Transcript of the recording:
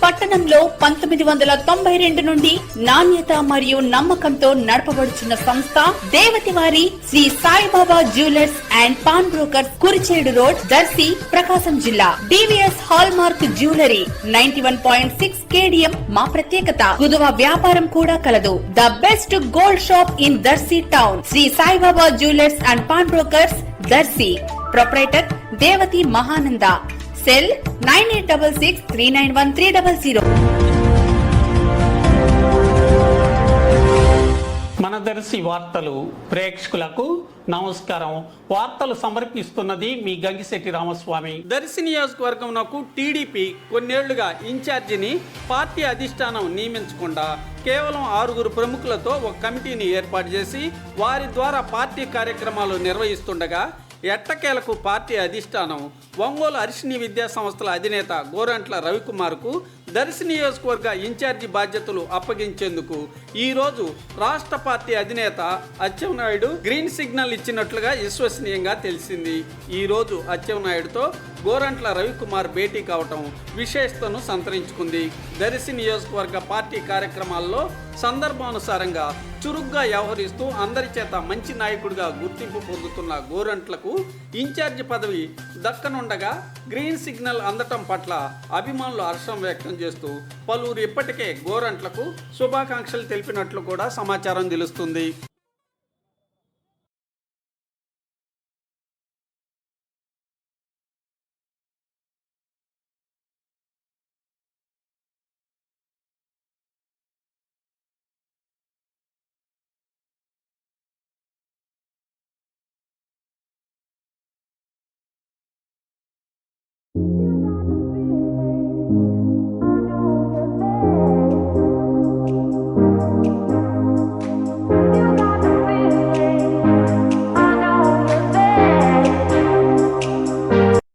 పట్టణంలో 1992 నుండి నాణ్యత మరియు నమ్మకంతో నడపబడుచున్న సంస్థ దేవతివారి Shri Saibaba jewellers and pawn brokers, Kurichedu road, Darsi, Prakasam జిల్లా. DVS hallmark jewellery 91.6 KDM మా ప్రత్యేకత. కుదువ వ్యాపారం కూడా కలదు. The best gold shop in Darsi town. Shri Saibaba jewellers and pawn brokers, Darsi. Proprietor Devati Mahananda. Cell 9866391300. మన దర్శి వార్తలు ప్రేక్షకులకు నమస్కారం. వార్తలు సమర్పిస్తున్నది మీ గంగిశెట్టి రామస్వామి. దర్శి నియోజకవర్గంకు టీడీపీ కొన్నేళ్లుగా ఇన్ఛార్జిని పార్టీ అధిష్టానం నియమించకుండా కేవలం 6 ప్రముఖులతో ఒక కమిటీని ఏర్పాటు చేసి వారి ద్వారా పార్టీ కార్యక్రమాలు నిర్వహిస్తుండగా ఎట్టకేలకు పార్టీ అధిష్టానం ఒంగోలు అర్షిని విద్యా సంస్థల అధినేత గోరంట్ల రవికుమార్కు దర్శి నియోజకవర్గ ఇన్ఛార్జి బాధ్యతలు అప్పగించేందుకు ఈరోజు రాష్ట్ర పార్టీ అధినేత అచ్చెన్నాయుడు గ్రీన్ సిగ్నల్ ఇచ్చినట్లుగా విశ్వసనీయంగా తెలిసింది. ఈరోజు అచ్చెన్నాయుడుతో గోరంట్ల రవికుమార్ భేటీ కావటం విశేషతను సంతరించుకుంది. దర్శి నియోజకవర్గ పార్టీ కార్యక్రమాల్లో సందర్భానుసారంగా చురుగ్గా వ్యవహరిస్తూ అందరి చేత మంచి నాయకుడిగా గుర్తింపు పొందుతున్న గోరంట్లకు ఇన్ఛార్జి పదవి దక్కనుండగా గ్రీన్ సిగ్నల్ అందటం పట్ల అభిమానులు హర్షం వ్యక్తం చేస్తూ పలువురు ఇప్పటికే గోరంట్లకు శుభాకాంక్షలు తెలిపినట్లు కూడా సమాచారం తెలుస్తుంది.